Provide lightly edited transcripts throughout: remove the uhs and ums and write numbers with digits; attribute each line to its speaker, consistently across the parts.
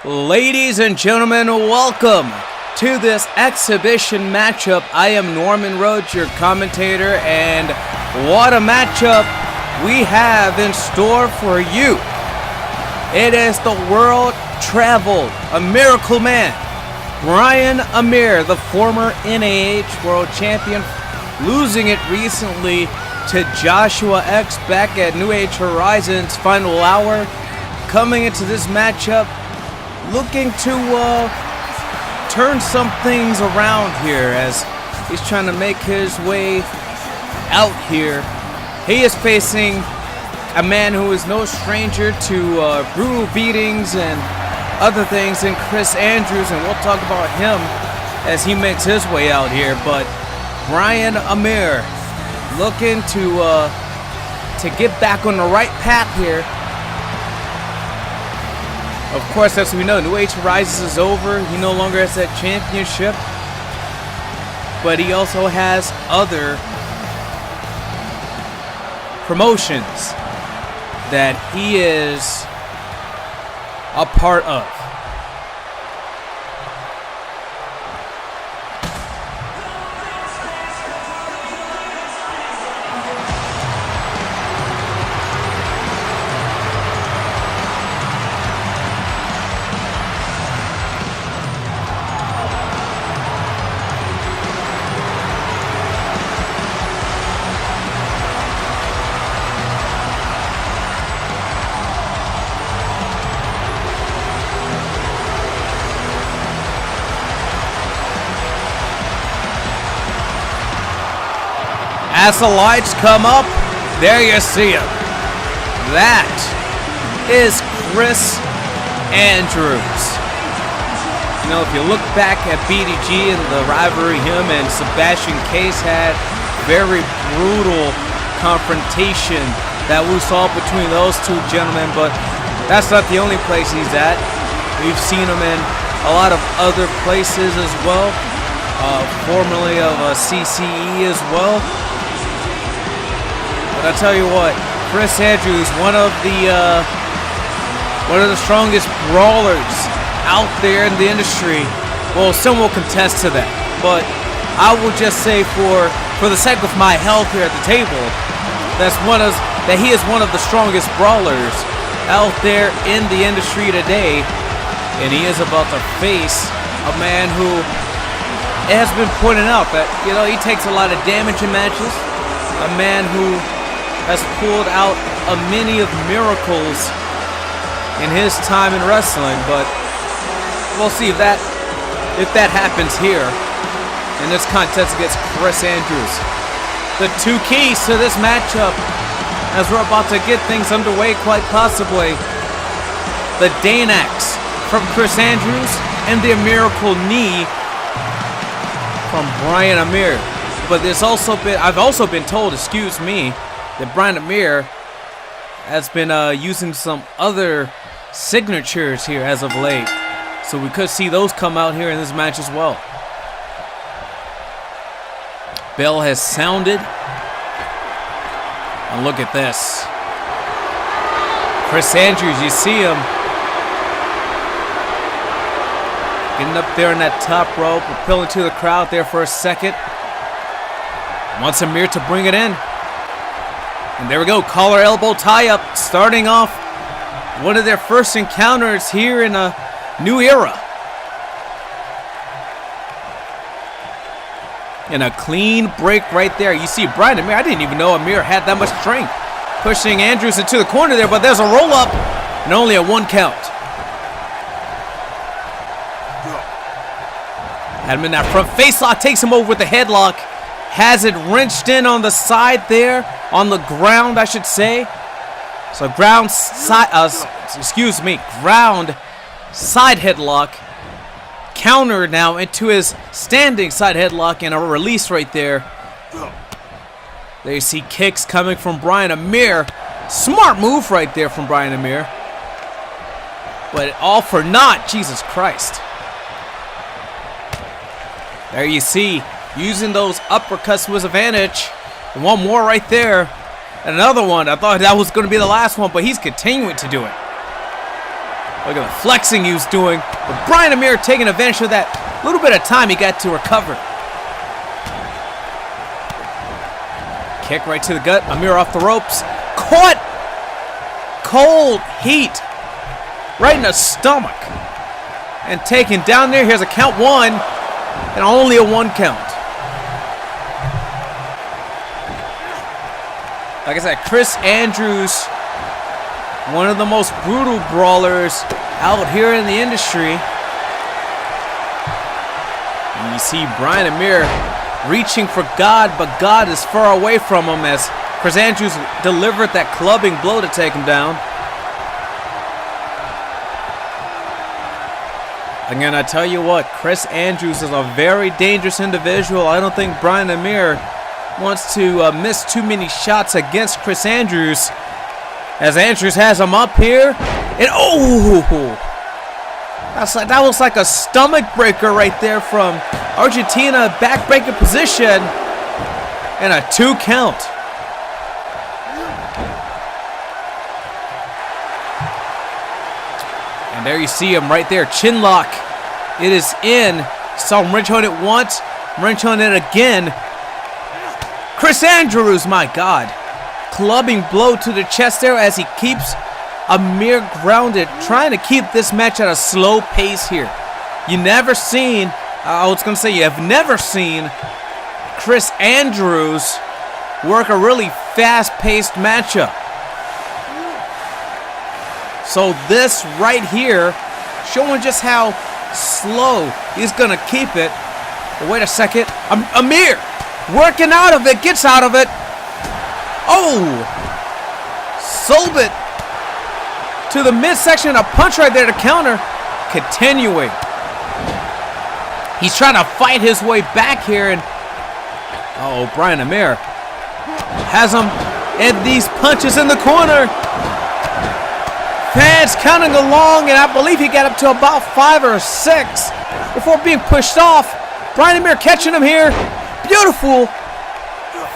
Speaker 1: Ladies and gentlemen, welcome to this exhibition matchup. I am Norman Rhodes, your commentator, and what a matchup we have in store for you. It is the world traveled, a miracle man, Bryan Amir, the former NAH world champion, losing it recently to Joshua X back at New Age Horizons final hour. Coming into this matchup, looking to turn some things around here as he's trying to make his way out here. He is facing a man who is no stranger to brutal beatings and other things in Chris Andrews, and we'll talk about him as he makes his way out here. But Bryan Amir looking to get back on the right path here. Of course, as we know, New Age Horizons is over. He no longer has that championship, but he also has other promotions that he is a part of. As the lights come up, there you see him. That is Chris Andrews. You know, if you look back at BDG and the rivalry him and Sebastian Case had, very brutal confrontation that we saw between those two gentlemen, but that's not the only place he's at. We've seen him in a lot of other places as well, formerly of CCE as well. But I tell you what, Chris Andrews, one of the strongest brawlers out there in the industry. Well, some will contest to that, but I will just say for the sake of my health here at the table, that he is one of the strongest brawlers out there in the industry today, and he is about to face a man who has been pointed out that, you know, he takes a lot of damage in matches, a man who has pulled out a many of miracles in his time in wrestling, but we'll see if that happens here in this contest against Chris Andrews. The two keys to this matchup, as we're about to get things underway, quite possibly, the Danax from Chris Andrews and the miracle knee from Bryan Amir. But I've also been told, that Bryan Amir has been using some other signatures here as of late. So we could see those come out here in this match as well. Bell has sounded. And look at this. Chris Andrews, you see him getting up there in that top rope, appealing to the crowd there for a second. Wants Amir to bring it in. And there we go, collar elbow tie-up, starting off one of their first encounters here in a new era. And a clean break right there. You see Bryan Amir, I didn't even know Amir had that much strength. Pushing Andrews into the corner there, but there's a roll-up and only a 1 count. Had him in that front face lock, takes him over with the headlock. Has it wrenched in on the side there, on the ground, I should say. So ground side headlock. Counter now into his standing side headlock and a release right there. There you see kicks coming from Bryan Amir. Smart move right there from Bryan Amir. But all for naught, Jesus Christ. There you see, using those uppercuts to his advantage. And one more right there. And another one. I thought that was going to be the last one, but he's continuing to do it. Look at the flexing he was doing. But Bryan Amir taking advantage of that little bit of time he got to recover. Kick right to the gut. Amir off the ropes. Caught. Cold heat. Right in the stomach. And taken down there. Here's a count 1. And only a 1 count. Like I said, Chris Andrews, one of the most brutal brawlers out here in the industry. And you see Bryan Amir reaching for God, but God is far away from him as Chris Andrews delivered that clubbing blow to take him down. Again, I tell you what, Chris Andrews is a very dangerous individual. I don't think Bryan Amir wants to miss too many shots against Chris Andrews, as Andrews has him up here, and oh, that was like a stomach breaker right there from Argentina, backbreaker position, and a 2 count. And there you see him right there, chin lock. It is in. Saw him wrench on it once, wrench on it again. Chris Andrews, my God. Clubbing blow to the chest there as he keeps Amir grounded, trying to keep this match at a slow pace here. You never seen, I was going to say, you have never seen Chris Andrews work a really fast-paced matchup. So this right here, showing just how slow he's going to keep it. But wait a second. Amir working out of it, gets out of it. Oh! Sold it to the midsection. A punch right there to counter. Continuing. He's trying to fight his way back here. And uh-oh, Bryan Amir has him in these punches in the corner. Fans counting along, and I believe he got up to about 5 or 6 before being pushed off. Bryan Amir catching him here. Beautiful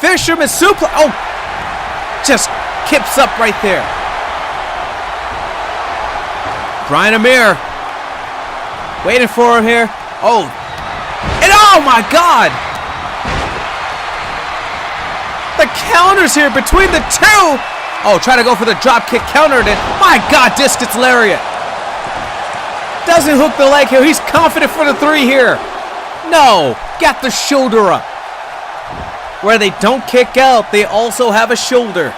Speaker 1: fisherman suplex. Oh, just kips up right there. Bryan Amir waiting for him here. Oh, and oh my God. The counters here between the two. Oh, try to go for the drop kick, countered it. My God, discus lariat. Doesn't hook the leg here. He's confident for the 3 here. No, got the shoulder up. Where they don't kick out, they also have a shoulder.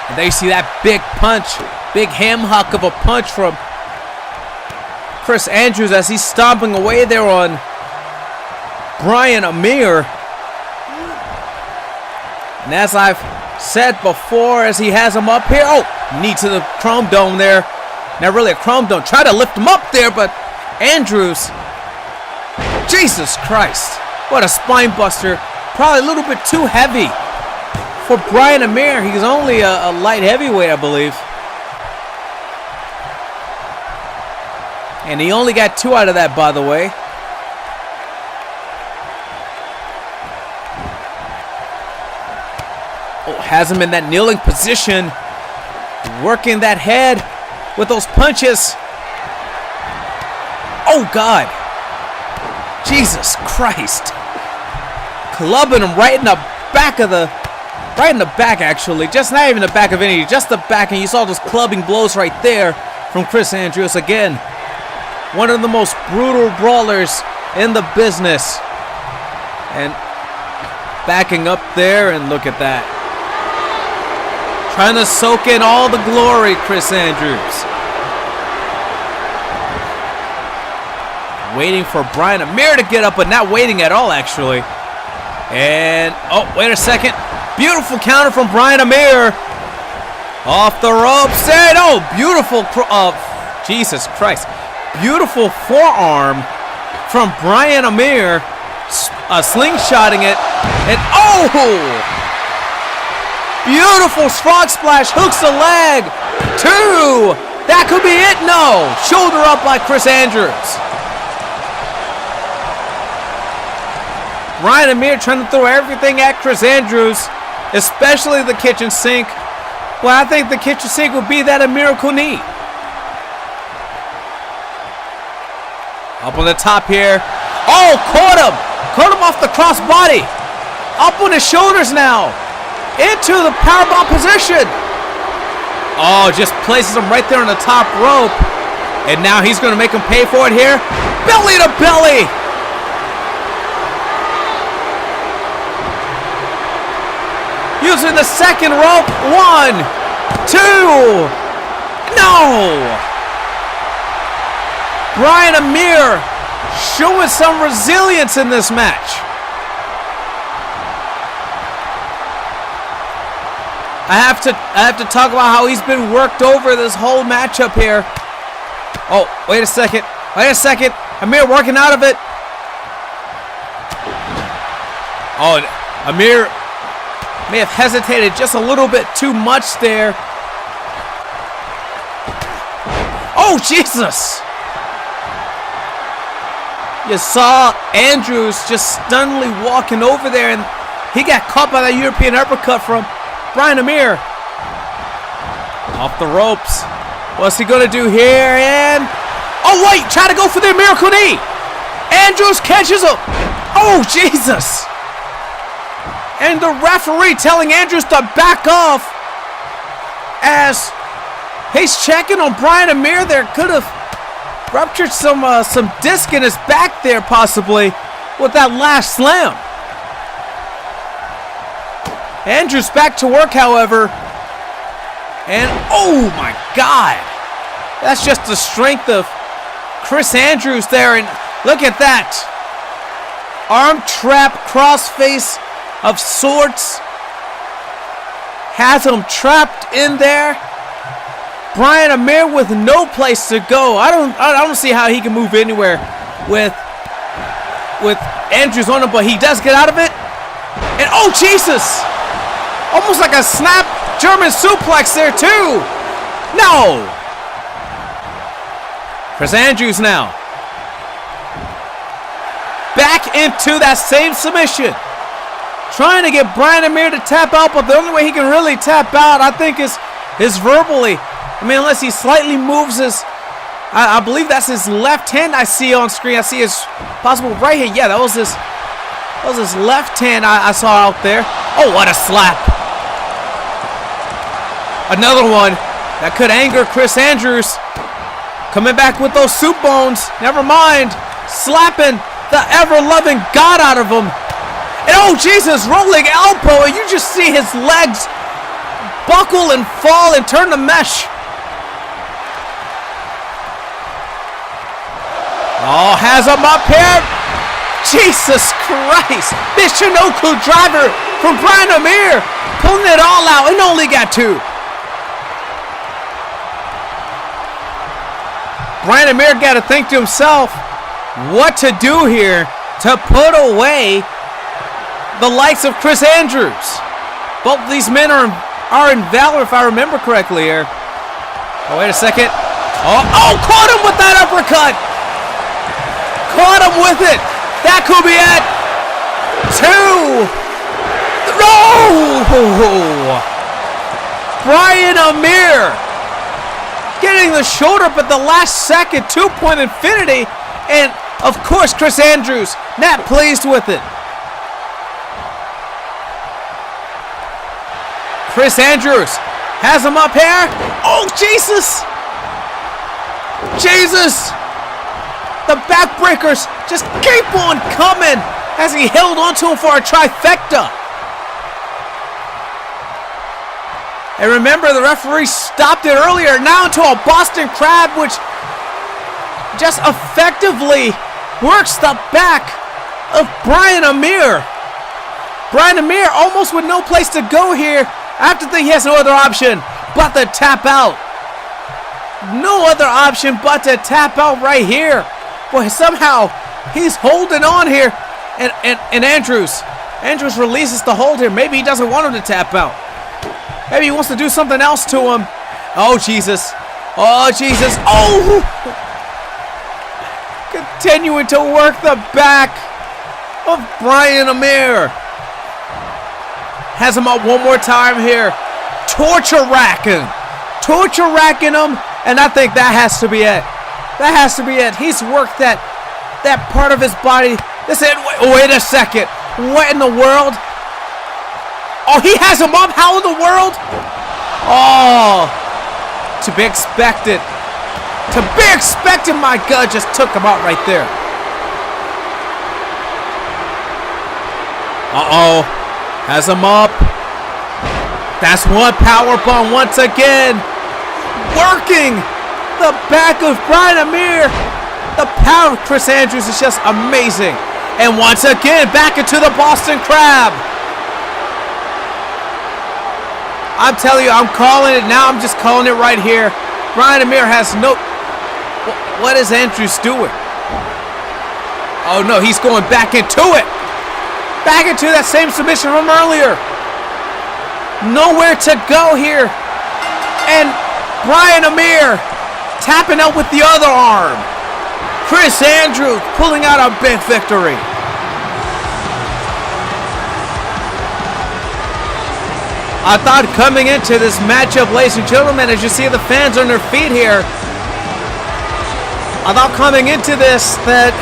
Speaker 1: And there you see that big punch, big ham hock of a punch from Chris Andrews as he's stomping away there on Bryan Amir. And as I've said before, as he has him up here, oh, knee to the chrome dome there. Not really a chrome dome. Try to lift him up there, but Andrews, Jesus Christ, what a spine buster. Probably a little bit too heavy for Bryan Amir. He's only a light heavyweight, I believe. And he only got 2 out of that, by the way. Oh, has him in that kneeling position. Working that head with those punches. Oh, God. Jesus Christ. Clubbing him right in the back of the... Right in the back, actually. Just not even the back of any. Just the back. And you saw those clubbing blows right there from Chris Andrews again. One of the most brutal brawlers in the business. And backing up there, and look at that. Trying to soak in all the glory, Chris Andrews. Waiting for Bryan Amir to get up, but not waiting at all, actually. And, oh, wait a second. Beautiful counter from Bryan Amir. Off the ropes, and oh, beautiful, Jesus Christ. Beautiful forearm from Bryan Amir. Slingshotting it, and oh! Beautiful frog splash, hooks the leg. 2. That could be it. No. Shoulder up by Chris Andrews. Bryan Amir trying to throw everything at Chris Andrews, especially the kitchen sink. Well, I think the kitchen sink would be that a miracle knee. Up on the top here. Oh, caught him. Caught him off the crossbody. Up on his shoulders now. Into the powerbomb position. Oh, just places him right there on the top rope. And now he's going to make him pay for it here. Belly to belly. Using the second rope. 1, 2. No. Bryan Amir showing some resilience in this match. I have to talk about how he's been worked over this whole matchup here. Oh, wait a second. Wait a second. Amir working out of it. Oh, Amir may have hesitated just a little bit too much there. Oh, Jesus! You saw Andrews just stunningly walking over there, and he got caught by that European uppercut from Bryan Amir. Off the ropes. What's he going to do here? And... oh, wait! Try to go for the miracle knee! Andrews catches him! Oh, Jesus! And the referee telling Andrews to back off as he's checking on Bryan Amir. There could have ruptured some disc in his back there possibly with that last slam. Andrews back to work, however. And oh my God. That's just the strength of Chris Andrews there. And look at that. Arm trap, crossface of sorts. Has him trapped in there. Bryan Amir with no place to go. I don't see how he can move anywhere with Andrews on him, but he does get out of it. And oh, Jesus! Almost like a snap German suplex there too. No! Chris Andrews now. Back into that same submission. Trying to get Bryan Amir to tap out, but the only way he can really tap out, I think, is verbally. I mean, unless he slightly moves his... I believe that's his left hand I see on screen. I see his possible right hand. Yeah, that was his left hand I saw out there. Oh, what a slap. Another one that could anger Chris Andrews. Coming back with those soup bones. Never mind. Slapping the ever-loving God out of him. And oh, Jesus, rolling elbow. And you just see his legs buckle and fall and turn to mesh. Oh, has him up here. Jesus Christ. This Shinoku driver from Bryan Amir. Pulling it all out and only got 2. Bryan Amir got to think to himself what to do here to put away the likes of Chris Andrews. Both of these men are in Valor, if I remember correctly here. Oh, wait a second. Oh, caught him with that uppercut. Caught him with it. That could be it. 2. No! Bryan Amir getting the shoulder up at the last second. 2-point infinity. And, of course, Chris Andrews not pleased with it. Chris Andrews has him up here. Oh, Jesus! Jesus! The backbreakers just keep on coming as he held onto him for a trifecta. And remember, the referee stopped it earlier. Now into a Boston Crab, which just effectively works the back of Bryan Amir. Bryan Amir almost with no place to go here. I have to think he has no other option but to tap out. No other option but to tap out right here. Boy, somehow he's holding on here. And Andrews releases the hold here. Maybe he doesn't want him to tap out. Maybe he wants to do something else to him. Oh, Jesus. Oh, Jesus. Oh! Continuing to work the back of Bryan Amir. Has him up one more time here. 2 torture racking him, and I think that has to be it. That has to be it. He's worked that part of his body. Wait a second. What in the world? Oh, he has him up. How in the world? Oh, to be expected. To be expected. My God, just took him out right there. Uh-oh. Has him up. That's one power bomb once again. Working the back of Bryan Amir. The power of Chris Andrews is just amazing. And once again, back into the Boston Crab. I'm telling you, I'm calling it now. I'm just calling it right here. Bryan Amir has no... What is Andrews doing? Oh, no, he's going back into it. Back into that same submission from earlier. Nowhere to go here. And Bryan Amir tapping out with the other arm. Chris Andrews pulling out a big victory. I thought coming into this matchup, ladies and gentlemen, as you see the fans on their feet here, I thought coming into this that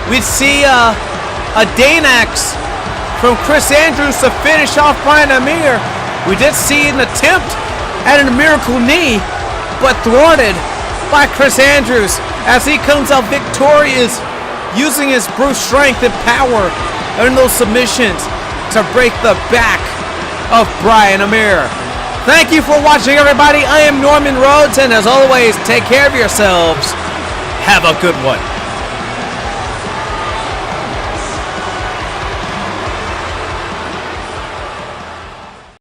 Speaker 1: we'd see a Danax from Chris Andrews to finish off Bryan Amir. We did see an attempt at a miracle knee, but thwarted by Chris Andrews as he comes out victorious, using his brute strength and power in those submissions to break the back of Bryan Amir. Thank you for watching, everybody. I am Norman Rhodes, and as always, take care of yourselves. Have a good one.